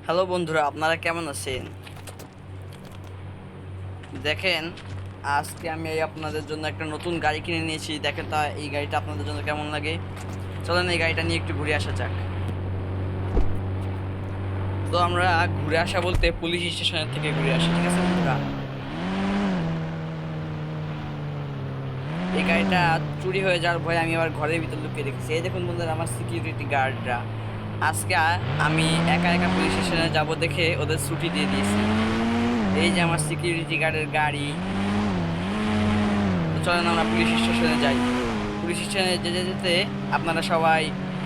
Hello বন্ধুরা, আপনারা কেমন আছেন? দেখেন, আজকে আমি আপনাদের জন্য একটা নতুন গাড়ি কিনে নিয়েছি। দেখেন তা এই গাড়িটা আপনাদের জন্য কেমন লাগে। চলেন এই গাড়িটা নিয়ে একটু ঘুরে আসা যাক। তো আমরা ঘুরে আসা বলতে পুলিশ স্টেশনের থেকে ঘুরে আসি, ঠিক আছে বন্ধুরা? এই গাড়িটা চুরি হয়ে যাওয়ার ভয়ে আমি আবার ঘরের ভিতর লুকিয়ে রেখেছি। এই দেখুন বন্ধুরা, আমার সিকিউরিটি গার্ডরা আজকে আমি একা একা পুলিশ স্টেশনে যাব দেখে ওদের ছুটি দিয়ে দিয়েছি। এই যে আমার সিকিউরিটি গার্ডের গাড়ি। তো চলেন আমরা পুলিশ স্টেশনে যাই। পুলিশ স্টেশনে যেতে যেতে আপনারা সবাই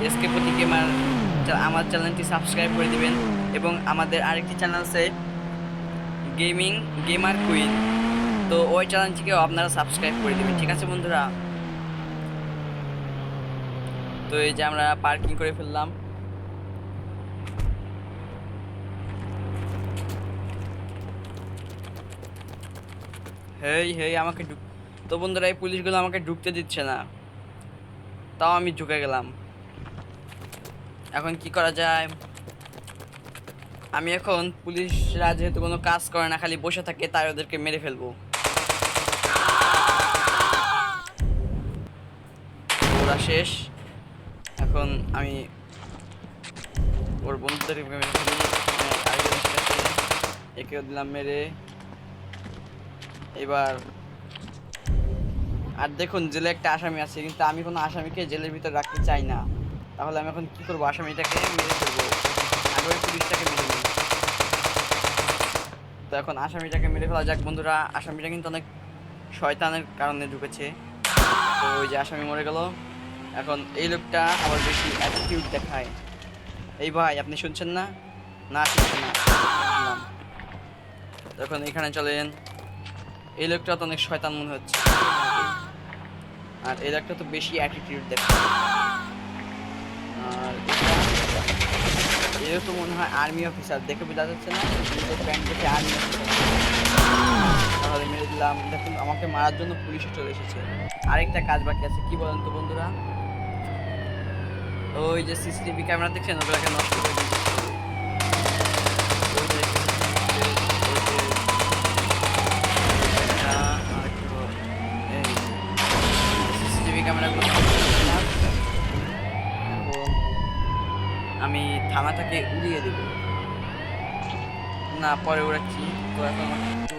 এসকে প্রতি গেমার আমার চ্যানেলটি সাবস্ক্রাইব করে দিবেন এবং আমাদের আরেকটি চ্যানেল আছে গেমার কুইন, তো ওই চ্যানেলটিকেও আপনারা সাবস্ক্রাইব করে দিবেন, ঠিক আছে বন্ধুরা? তো এই যে আমরা পার্কিং করে ফেললাম। হেই হেই আমাকে তো বন্ধুরা, এই পুলিশগুলো আমাকে ঢুকতে দিচ্ছে না, তাও আমি ঢুকে গেলাম। এখন কি করা যায়? আমি এখন পুলিশরা যেহেতু কোনো কাজ করে না, খালি বসে থাকে, তাই ওদেরকে মেরে ফেলবো। ওরা শেষ। এখন আমি ওর বন্ধুদেরকে মেরে ফেলি। আরেকজন এসে একেও দিলাম মেরে। এবার আর দেখুন, জেলে একটা আসামি আছে, কিন্তু আমি কোনো আসামিকে জেলের ভিতর রাখতে চাই না। তাহলে আমি এখন কি করবো? আসামিটাকে মেরে ফেলবো। আগে ওই পুলিশটাকে মেরে নিই। তো এখন আসামিটাকে মেরে ফেলা যাক বন্ধুরা। আসামিটা কিন্তু অনেক শয়তানের কারণে ঢুকেছে। তো ওই যে আসামি মরে গেল। এখন এই লোকটা আবার বেশি অ্যাটিটিউড দেখায়। এই ভাই, আপনি শুনছেন না? না শুনছেন না? এখন এখানে চলেন। এই লোকটা তো অনেক শয়তান মনে হচ্ছে, আর এই লোকটা তো বেশি অ্যাটিটিউড দেখায়। আর এও তো মনে হয় আর্মি অফিসার, দেখে বোঝা যাচ্ছে না? প্যান্ট দেখে আর্মি অফিসার। তাহলে মেরে দিলাম। দেখুন, আমাকে মারার জন্য পুলিশে চলে এসেছে। আরেকটা কাজ বাকি আছে, কি বলেন তো বন্ধুরা? ওই যে সিসিটিভি ক্যামেরা দেখছেন, ওগুলোকে নষ্ট করে দিয়েছে। সিসিটিভি ক্যামেরাগুলো আমি থানাটাকে উড়িয়ে দেব। না, পরে উড়াচ্ছি। তো এখন একটু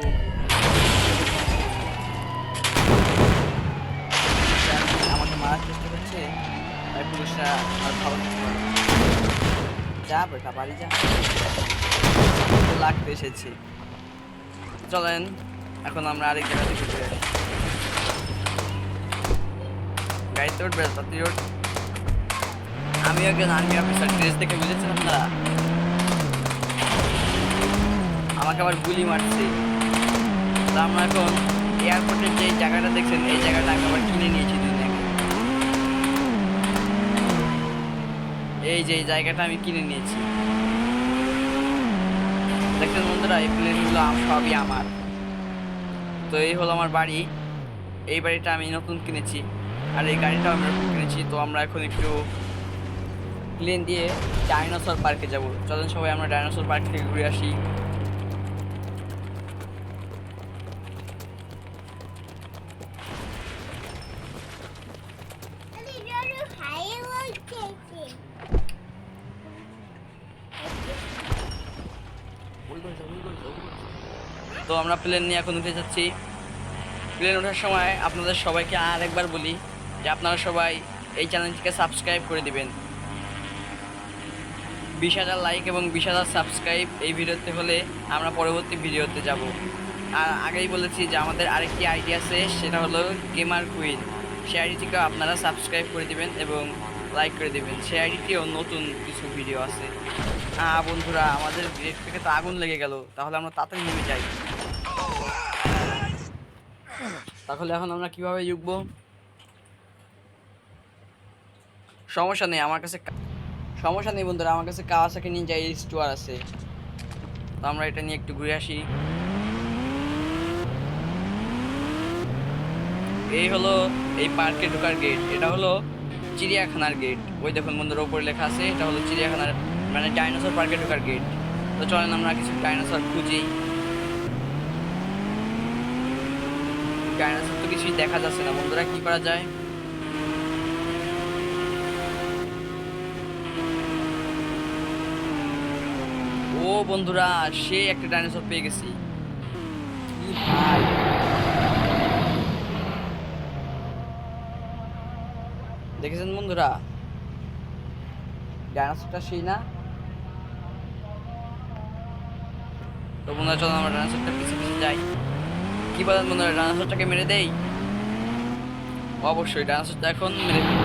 আমাকে মারার চেষ্টা করছে, তাই পুলিশরা আর ভালো যা বেটা বাড়ি যা, লাগতে এসেছি। চলেন এখন আমরা আরেক জায়গা থেকে ঘুরে আসি। গাড়িতে উঠবে তাতে ওঠ। আমি একজন আর্মি অফিসার, ড্রেস দেখে বুঝেছেন আপনারা? আমাকে আবার গুলি মারছে। তো আমরা এখন এয়ারপোর্টের যে জায়গাটা দেখছেন, এই জায়গাটা আমি আবার কিনে নিয়েছি দিন আগে। এই যে এই জায়গাটা আমি কিনে নিয়েছি, দেখছেন বন্ধুরা? এই প্লেনগুলো সবই আমার। তো এই হলো আমার বাড়ি। এই বাড়িটা আমি নতুন কিনেছি, আর এই গাড়িটাও আমি নতুন কিনেছি। তো আমরা এখন একটু প্লেন দিয়ে ডাইনোসর পার্কে যাব। চলেন সবাই আমরা ডাইনোসর পার্ক থেকে ঘুরে আসি। তো আমরা প্লেন নিয়ে এখন উঠে যাচ্ছি। প্লেন ওঠার সময় আপনাদের সবাইকে আরেকবার বলি যে আপনারা সবাই এই চ্যানেলটিকে সাবস্ক্রাইব করে দিবেন। 20,000 লাইক এবং 20,000 সাবস্ক্রাইব এই ভিডিওতে হলে আমরা পরবর্তী ভিডিওতে যাব। আর আগেই বলেছি যে আমাদের আরেকটি আইডি আছে, সেটা হলো গেমার কুইন। সেই আইডিটিকেও আপনারা সাবস্ক্রাইব করে দিবেন এবং লাইক করে দিবেন। সেই আইডিটিও নতুন কিছু ভিডিও আছে। বন্ধুরা, আমাদের গেট থেকে তো আগুন লেগে গেল, তাহলে আমরা তাড়াতাড়ি নেমে যাই। তাহলে এখন আমরা কিভাবে যুগবো? সমস্যা নেই আমার কাছে, সমস্যা নেই বন্ধুরা, আমার কাছে কাওয়াসাকি নিনজা এইচ2 আছে। তো আমরা এটা নিয়ে একটু ঘুরে আসি। এই হলো এই পার্কে ঢোকার গেট। এটা হলো চিড়িয়াখানার গেট। ওই দেখুন বন্ধুরা, উপরে লেখা আছে এটা হলো চিড়িয়াখানার, মানে ডাইনোসর পার্কে ঢোকার গেট। তো চলেন আমরা কিছু ডাইনোসর খুঁজি। ডাইনোসর তো কিছুই দেখা যাচ্ছে না বন্ধুরা, কি করা যায়? ও বন্ধুরা, সে একটা ডাইনোসর পেয়ে গেছি। ভাই দেখেছেন বন্ধুরা, ডাইনোসরটা সেই না? তো বন্ধুরা চলো আমরা ডাইনোসরটা পিছে পিছে যাই। কি বলেন বন্ধুরা, ডাইনোসরটাকে মেরে দেই? অবশ্যই ডাইনোসরটা এখন মেরে দেই।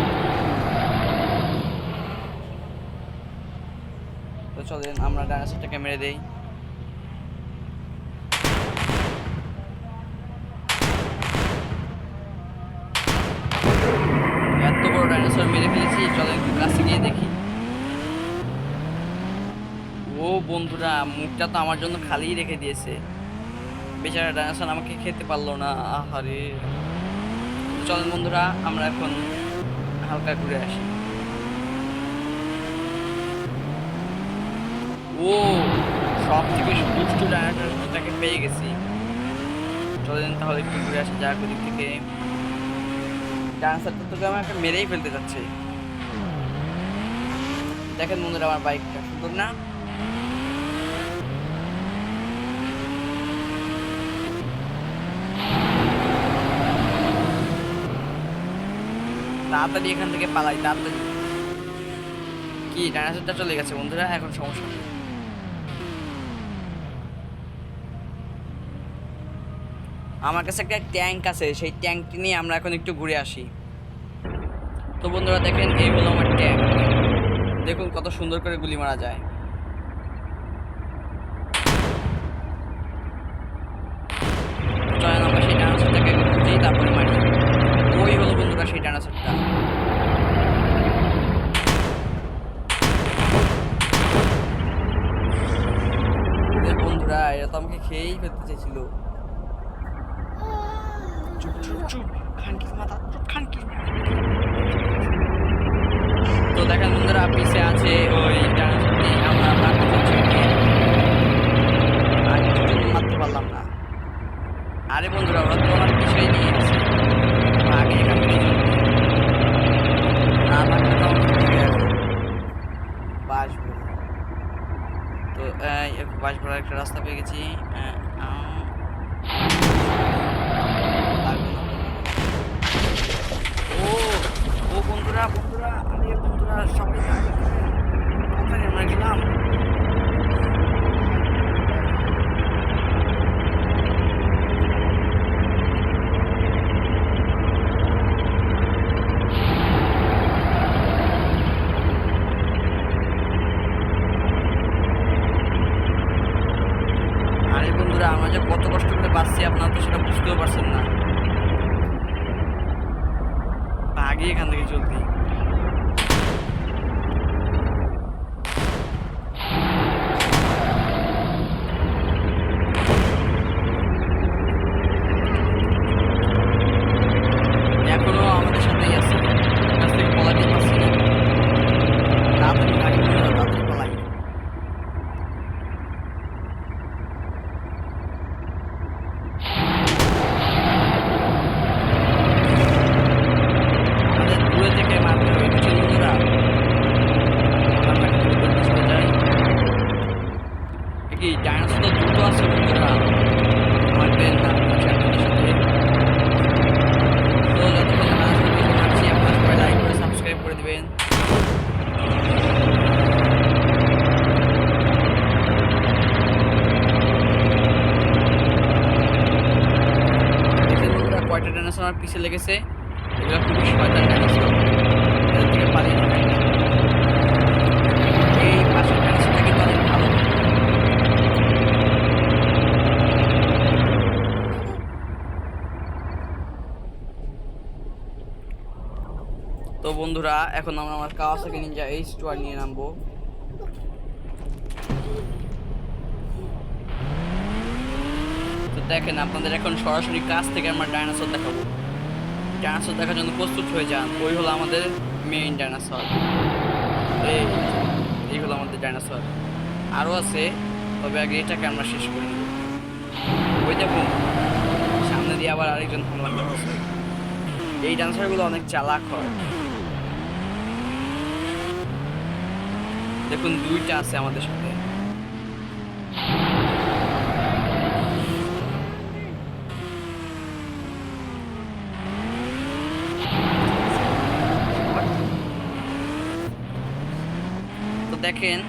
তো চলেন আমরা ডাইনোসরটাকে মেরে দেই। এত বড় ডাইনোসর মেরে ফেলেছি, চলেন একটু কাছে গিয়ে দেখি। ও বন্ধুরা, মুখটা তো আমার জন্য খালিই রেখে দিয়েছে। বেচারা ডাইনোসর আমাকে খেতে পারলো না, আহারে। চলেন বন্ধুরা আমরা এখন হালকা ঘুরে আসি। ও সব থেকে দুষ্টু ডাইনোসরটাকে পেয়ে গেছি। চলেন তাহলে একটু ঘুরে আসি যাক ওদিক থেকে। ডাইনোসরটা তোকে আমাকে মেরেই ফেলতে যাচ্ছে। দেখেন বন্ধুরা আমার বাইকটা সুন্দর না? তাড়াতাড়ি এখান থেকে পালাই, তাড়াতাড়ি। কি ডাইনোসরটা চলে গেছে বন্ধুরা, এখন সমস্যা নেই। আমার কাছে একটা ট্যাঙ্ক আছে, সেই ট্যাঙ্কটি নিয়ে আমরা এখন একটু ঘুরে আসি। তো বন্ধুরা দেখেন, এই হলো আমার ট্যাঙ্ক। দেখুন কত সুন্দর করে গুলি মারা যায়। চলেন আমরা সেই ডাইনোসরটাকে খুঁজি, তারপরে মারি। ওই হলো বন্ধুরা সেই ডাইনোসরটা। বন্ধুরা এরা তো আমাকে খেয়েই ফেলতে চাইছিল। চুপ চুপ চুপ, খানকির মাথা, চুপ খানকির। তো দেখেন বন্ধুরা পিছে আছে ওই ডাইনোসরটি, আমরা মারতে চাচ্ছি ওকে। আর কিছুদিন মারতে পারলাম না। আরে বন্ধুরা ওরা তো আমার পিছেই নিয়ে আছে, আগে এখান থেকে চলবে না, থাকলে তো আমার থেকে আছে বাস। তো বাস ভরার একটা রাস্তা পেয়ে গেছি। ও ও বন্ধুরা বন্ধুরা, আরে বন্ধুরা সবাই তাড়াতাড়ি আমরা গেলাম। আরে বন্ধুরা আমরা যে কত কষ্ট করে বাঁচছি, আপনারা তো সেটা বুঝতেও পারছেন না। আগে এখান থেকে চলতি। এখনো আমাদের সাথেই আছে, কাছ থেকে পলাতে পারছি না। তাড়াতাড়ি ভাগি বন্ধুরা, তাড়াতাড়ি পলাই। আমাদের দূরে থেকে মারতে হবে, বুঝছেন বন্ধুরা? আমরা একটু দূরে চলে যাই। কি ডাইনোসর তো দ্রুত আছে বন্ধুরা, মারবেন না আচ্ছা আপনাদের সাথে। তো যতক্ষণ ডাইনোসর মারছি আপনারা সবাই লাইক করে সাবস্ক্রাইব করে দিবেন। দেখেন বন্ধুরা কয়টা ডাইনোসর আমার পিছে লেগেছে। এগুলো খুবই শয়তান ডাইনোসর, এদের থেকে পালিয়ে থাকা। এই পাশের ডাইনোসরটা কিন্তু অনেক ভালো। তো বন্ধুরা এখন আমরা আমার কাওয়াসাকি নিনজা H2R নিয়ে নামবো। তো দেখেন আপনাদের এখন সরাসরি কাছ থেকে আমরা ডাইনোসর দেখাবো। ডাইনোসর দেখার জন্য প্রস্তুত হয়ে যান। ওই হলো আমাদের মেইন ডাইনোসর, এই হলো আমাদের ডাইনোসর। আরও আছে তবে আগে এটাকে আমরা শেষ করে দেবো। ওই দেখুন সামনে দিয়ে আবার আরেকজন হামলা করছে। এই ডান্সারগুলো অনেক চালাক হয়। দেখুন দুইটা আছে আমাদের সাথে। তো দেখেন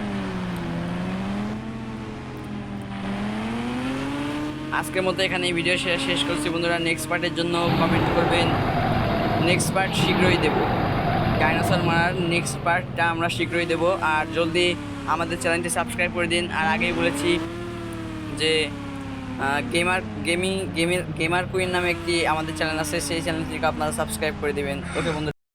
আজকের মতো এখানে এই ভিডিও শেষ করছি বন্ধুরা। নেক্সট পার্টের জন্য কমেন্ট করবেন, নেক্সট পার্ট শীঘ্রই দেব। ডাইনোসর মারার নেক্সট পার্টটা আমরা শীঘ্রই দেব। আর জলদি আমাদের চ্যানেলটি সাবস্ক্রাইব করে দিন। আর আগেই বলেছি যে গেমার কুইন নামে একটি আমাদের চ্যানেল আছে, সেই চ্যানেলটিকে আপনারা সাবস্ক্রাইব করে দিবেন। ওকে বন্ধু।